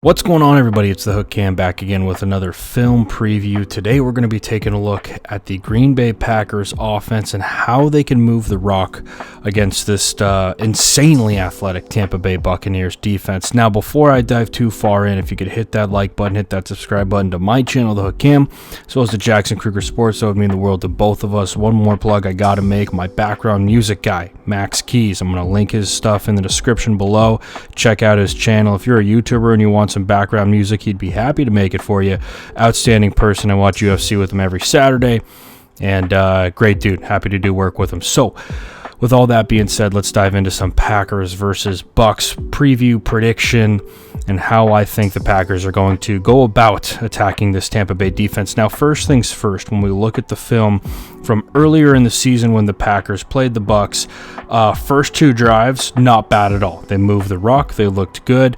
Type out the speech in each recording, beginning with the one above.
What's going on, everybody? It's the Hook Cam back again with another film preview. Today we're going to be taking a look at the Green Bay Packers offense and how they can move the rock against this insanely athletic Tampa Bay Buccaneers defense. Now, before I dive too far in, if you could hit that like button, hit that subscribe button to my channel, the Hook Cam, as well as to Jackson Kruger Sports. That would mean the world to both of us. One more plug I got to make: my background music guy, Max Keys. I'm going to link his stuff in the description below. Check out his channel. If you're a YouTuber and you want some background music, he'd be happy to make it for you. Outstanding person. I watch UFC with him every Saturday, and great dude. Happy to do work with him. So with all that being said, let's dive into some Packers versus Bucks preview, prediction, and how I think the Packers are going to go about attacking this Tampa Bay defense. Now, first things first, when we look at the film from earlier in the season when the Packers played the Bucks, first two drives, not bad at all. They moved the rock. They looked good.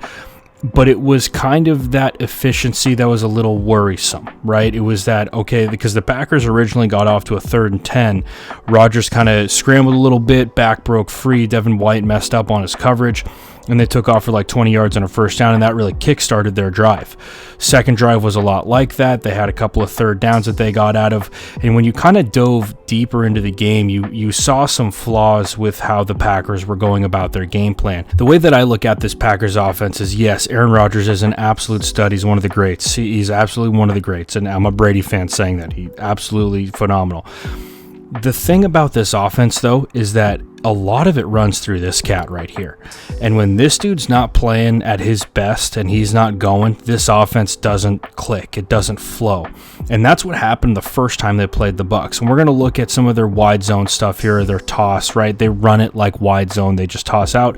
But it was kind of that efficiency that was a little worrisome, right? It was that, okay, because the Packers originally got off to a 3rd and 10. Rodgers kind of scrambled a little bit, back broke free. Devin White messed up on his coverage, and they took off for like 20 yards on a first down, and that really kick-started their drive. Second drive was a lot like that. They had a couple of third downs that they got out of, and when you kind of dove deeper into the game, you saw some flaws with how the Packers were going about their game plan. The way that I look at this Packers offense is, yes, Aaron Rodgers is an absolute stud. He's one of the greats. He's absolutely one of the greats, and I'm a Brady fan saying that. He's absolutely phenomenal. The thing about this offense, though, is that a lot of it runs through this cat right here. And when this dude's not playing at his best and he's not going, this offense doesn't click. It doesn't flow. And that's what happened the first time they played the Bucks. And we're going to look at some of their wide zone stuff here, their toss, right? They run it like wide zone. They just toss out.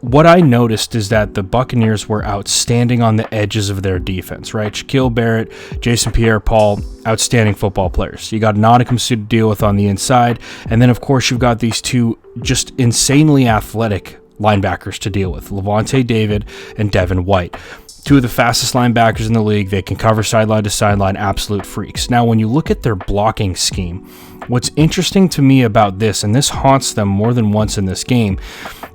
What I noticed is that the Buccaneers were outstanding on the edges of their defense, right? Shaquille Barrett, Jason Pierre-Paul, outstanding football players. You got Nottingham to deal with on the inside, and then, of course, you've got these two just insanely athletic linebackers to deal with, Lavonte David and Devin White. Two of the fastest linebackers in the league. They can cover sideline to sideline, absolute freaks. Now, when you look at their blocking scheme, what's interesting to me about this, and this haunts them more than once in this game,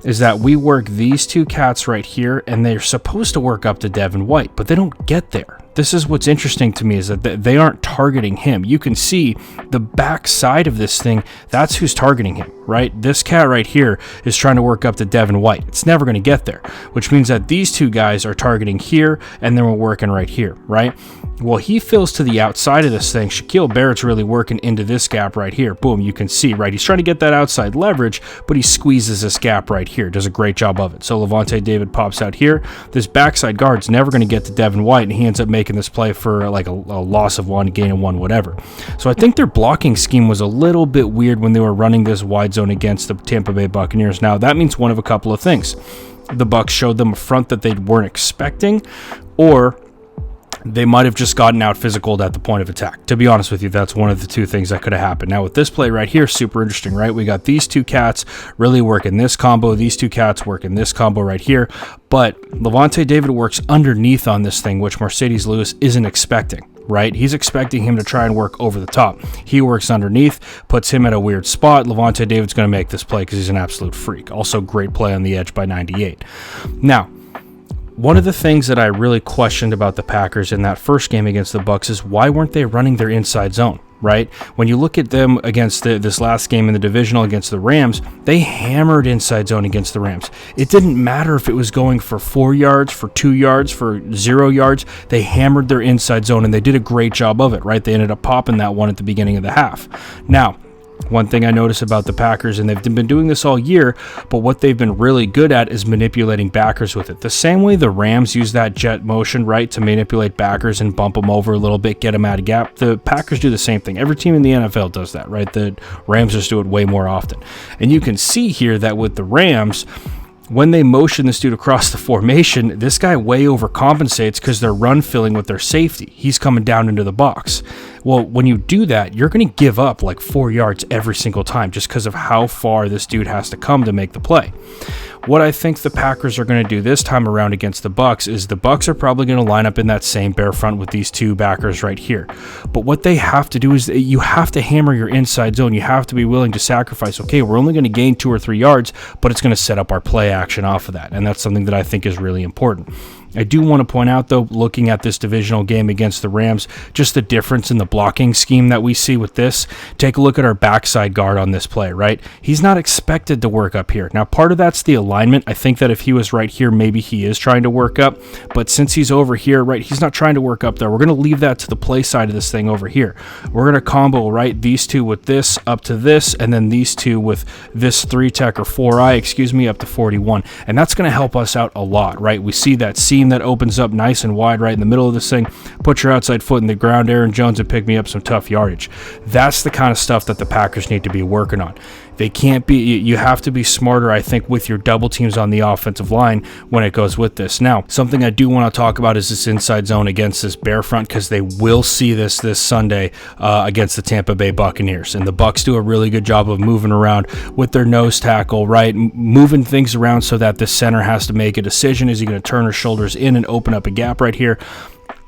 is that we work these two cats right here, and they're supposed to work up to Devin White, but they don't get there. This is what's interesting to me, is that they aren't targeting him. You can see the back side of this thing. That's who's targeting him, right? This cat right here is trying to work up to Devin White. It's never going to get there, which means that these two guys are targeting here, and then we're working right here, right? Well, he fills to the outside of this thing. Shaquille Barrett's really working into this gap right here. Boom, you can see, right? He's trying to get that outside leverage, but he squeezes this gap right here. Does a great job of it. So Lavonte David pops out here. This backside guard's never going to get to Devin White, and he ends up making this play for like a loss of one, gain of one, whatever. So I think their blocking scheme was a little bit weird when they were running this wide zone against the Tampa Bay Buccaneers. Now, that means one of a couple of things. The Bucs showed them a front that they weren't expecting, or they might have just gotten out physical at the point of attack. To be honest with you, that's one of the two things that could have happened. Now, with this play right here, super interesting, right? We got these two cats really working this combo, these two cats working this combo right here, but Lavonte David works underneath on this thing, which Mercedes Lewis isn't expecting, right? He's expecting him to try and work over the top. He works underneath, puts him at a weird spot. Lavonte David's going to make this play because he's an absolute freak. Also, great play on the edge by 98. Now, one of the things that I really questioned about the Packers in that first game against the Bucks is why weren't they running their inside zone, right? When you look at them against this last game in the divisional against the Rams, they hammered inside zone against the Rams. It didn't matter if it was going for 4 yards, for 2 yards, for 0 yards. They hammered their inside zone, and they did a great job of it, right? They ended up popping that one at the beginning of the half. Now, one thing I notice about the Packers, and they've been doing this all year, but what they've been really good at is manipulating backers with it. The same way the Rams use that jet motion, right, to manipulate backers and bump them over a little bit, get them out of gap. The Packers do the same thing. Every team in the NFL does that, right? The Rams just do it way more often. And you can see here that with the Rams, when they motion this dude across the formation, this guy way overcompensates because they're run filling with their safety. He's coming down into the box. Well, when you do that, you're going to give up like 4 yards every single time just because of how far this dude has to come to make the play. What I think the Packers are going to do this time around against the Bucs is the Bucs are probably going to line up in that same bear front with these two backers right here. But what they have to do is you have to hammer your inside zone. You have to be willing to sacrifice, okay, we're only going to gain 2 or 3 yards, but it's going to set up our play action off of that. And that's something that I think is really important. I do want to point out, though, looking at this divisional game against the Rams, just the difference in the blocking scheme that we see with this. Take a look at our backside guard on this play, right? He's not expected to work up here. Now, part of that's the alignment. I think that if he was right here, maybe he is trying to work up. But since he's over here, right, he's not trying to work up there. We're going to leave that to the play side of this thing over here. We're going to combo, right, these two with this up to this, and then these two with this 3-tech or 4i, up to 41. And that's going to help us out a lot, right? We see that seam that opens up nice and wide right in the middle of this thing. Put your outside foot in the ground, Aaron Jones, and pick me up some tough yardage. That's the kind of stuff that the Packers need to be working on. They can't be, you have to be smarter, I think, with your double teams on the offensive line when it goes with this. Now, something I do want to talk about is this inside zone against this Bear front, because they will see this Sunday against the Tampa Bay Buccaneers. And the Bucs do a really good job of moving around with their nose tackle, right? Moving things around so that the center has to make a decision. Is he going to turn his shoulders in and open up a gap right here?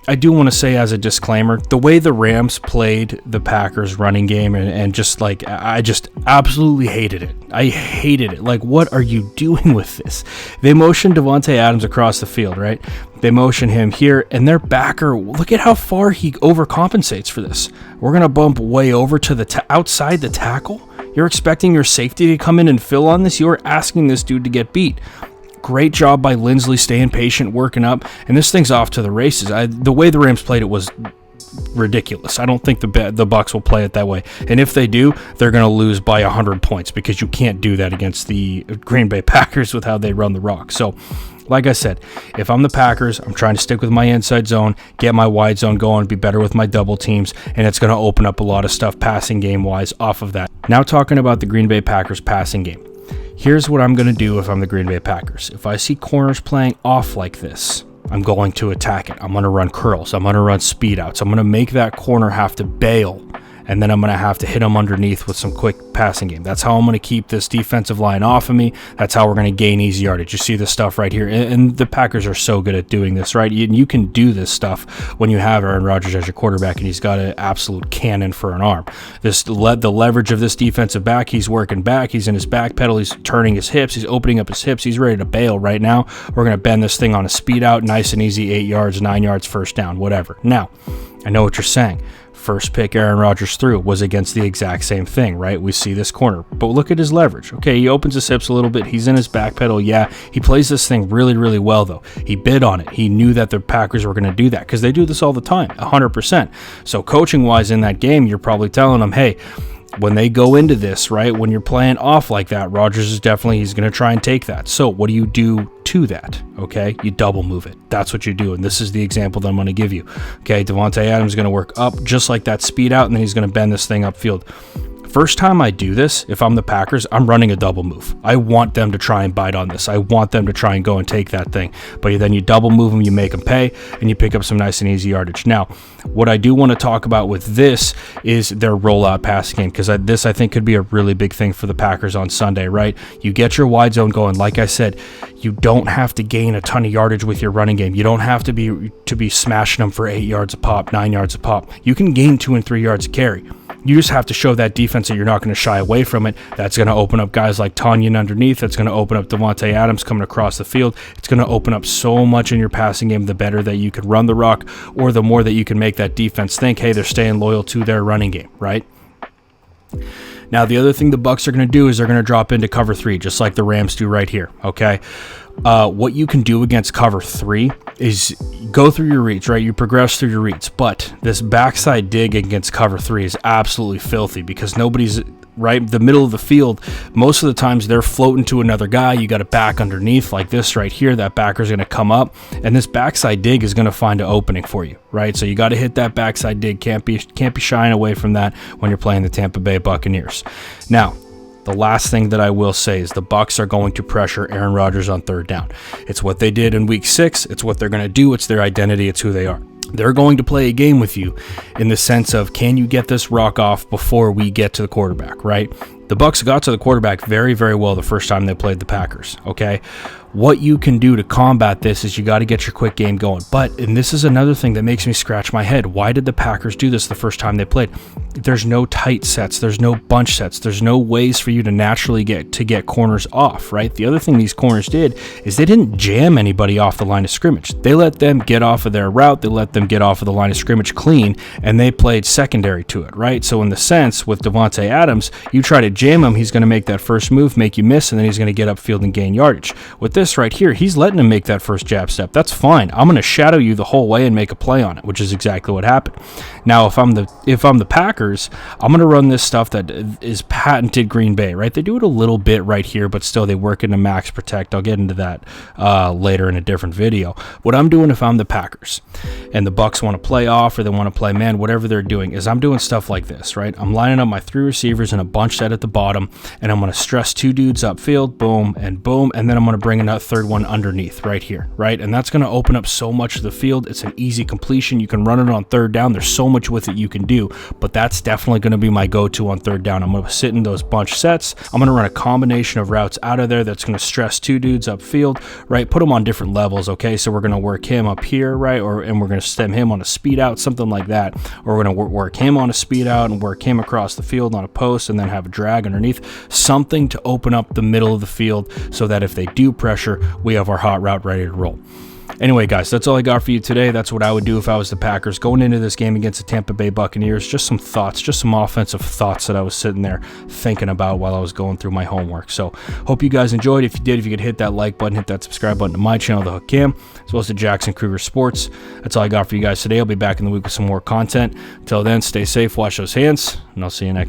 I do want to say as a disclaimer, the way the Rams played the Packers running game and just like, I just absolutely hated it. I hated it. Like, what are you doing with this? They motioned Davante Adams across the field, right? They motion him here, and their backer, look at how far he overcompensates for this. We're going to bump way over to the outside the tackle. You're expecting your safety to come in and fill on this? You're asking this dude to get beat. Great job by Lindsley, staying patient, working up, and this thing's off to the races. The way the Rams played it was ridiculous. I don't think the Bucs will play it that way, and if they do, they're going to lose by 100 points, because you can't do that against the Green Bay Packers with how they run the rock. So, like I said, if I'm the Packers, I'm trying to stick with my inside zone, get my wide zone going, be better with my double teams, and it's going to open up a lot of stuff passing game-wise off of that. Now talking about the Green Bay Packers passing game. Here's what I'm going to do if I'm the Green Bay Packers. If I see corners playing off like this, I'm going to attack it. I'm going to run curls. I'm going to run speed outs. I'm going to make that corner have to bail, and then I'm going to have to hit them underneath with some quick passing game. That's how I'm going to keep this defensive line off of me. That's how we're going to gain easy yardage. You see this stuff right here, and the Packers are so good at doing this, right? You can do this stuff when you have Aaron Rodgers as your quarterback, and he's got an absolute cannon for an arm. The leverage of this defensive back, he's working back, he's in his back pedal, he's turning his hips, he's opening up his hips, he's ready to bail right now. We're going to bend this thing on a speed out, nice and easy, 8 yards, 9 yards, first down, whatever. Now, I know what you're saying. First pick Aaron Rodgers threw was against the exact same thing, right? We see this corner, but look at his leverage. Okay, he opens his hips a little bit. He's in his back pedal. Yeah, he plays this thing really, really well, though. He bid on it. He knew that the Packers were going to do that, because they do this all the time, 100%. So coaching-wise in that game, you're probably telling them, hey, when they go into this, right, when you're playing off like that, Rodgers is definitely, he's going to try and take that. So what do you do to that? Okay, you double move it. That's what you do, and this is the example that I'm going to give you. Okay, Davante Adams is going to work up just like that, speed out, and then he's going to bend this thing upfield. First time I do this, if I'm the Packers, I'm running a double move. I want them to try and bite on this. I want them to try and go and take that thing. But then you double move them, you make them pay, and you pick up some nice and easy yardage. Now, what I do want to talk about with this is their rollout passing game, because this, I think, could be a really big thing for the Packers on Sunday, right? You get your wide zone going. Like I said, you don't have to gain a ton of yardage with your running game. You don't have to be smashing them for 8 yards a pop, 9 yards a pop. You can gain 2 and 3 yards a carry. You just have to show that defense that you're not going to shy away from it. That's going to open up guys like Tanyan underneath. That's going to open up Davante Adams coming across the field. It's going to open up so much in your passing game. The better that you could run the rock, or the more that you can make that defense think, hey, they're staying loyal to their running game, right? Now, the other thing the Bucs are going to do is they're going to drop into cover 3, just like the Rams do right here, okay? What you can do against cover 3 is go through your reads, right? You progress through your reads, but this backside dig against cover 3 is absolutely filthy, because nobody's right the middle of the field. Most of the times they're floating to another guy. You got a back underneath like this right here. That backer's going to come up, and this backside dig is going to find an opening for you, right? So you got to hit that backside dig. Can't be shying away from that when you're playing the Tampa Bay Buccaneers. Now, the last thing that I will say is the Bucs are going to pressure Aaron Rodgers on third down. It's what they did in week 6. It's what they're going to do. It's their identity. It's who they are. They're going to play a game with you in the sense of, can you get this rock off before we get to the quarterback, right? The Bucs got to the quarterback very, very well the first time they played the Packers, okay? what you can do to combat this is you got to get your quick game going. And this is another thing that makes me scratch my head. Why did the Packers do this the first time they played? There's no tight sets. There's no bunch sets. There's no ways for you to naturally get corners off, right? The other thing these corners did is they didn't jam anybody off the line of scrimmage. They let them get off of their route. They let them get off of the line of scrimmage clean, and they played secondary to it, right? So in the sense, with Devontae Adams, you try to jam him, he's going to make that first move, make you miss, and then he's going to get upfield and gain yardage. With this right here, he's letting him make that first jab step. That's fine. I'm going to shadow you the whole way and make a play on it, which is exactly what happened. Now, if I'm the Packers, I'm going to run this stuff that is patented Green Bay, right? They do it a little bit right here, but still they work into max protect. I'll get into that later in a different video. What I'm doing if I'm the Packers and the Bucs want to play off or they want to play man, whatever they're doing, is I'm doing stuff like this, right? I'm lining up my 3 receivers in a bunch set at the bottom, and I'm going to stress 2 dudes upfield, boom, and then I'm going to bring another third one underneath right here, right? And that's going to open up so much of the field. It's an easy completion. You can run it on third down. There's so much with it you can do, but that's definitely going to be my go-to on third down. I'm going to sit in those bunch sets. I'm going to run a combination of routes out of there that's going to stress 2 dudes upfield, right? Put them on different levels, okay? So we're going to work him up here, right? And we're going to stem him on a speed out, something like that. Or we're going to work him on a speed out and work him across the field on a post and then have a drag underneath. Something to open up the middle of the field so that if they do pressure, we have our hot route ready to roll. Anyway, guys, that's all I got for you today. That's what I would do if I was the Packers going into this game against the Tampa Bay Buccaneers. Just some thoughts, just some offensive thoughts that I was sitting there thinking about while I was going through my homework. So hope you guys enjoyed. If you did, if you could hit that like button, hit that subscribe button to my channel, The Hook Cam, as well as to Jackson Kruger Sports. That's all I got for you guys today. I'll be back in the week with some more content. Until then, stay safe, wash those hands, and I'll see you next time.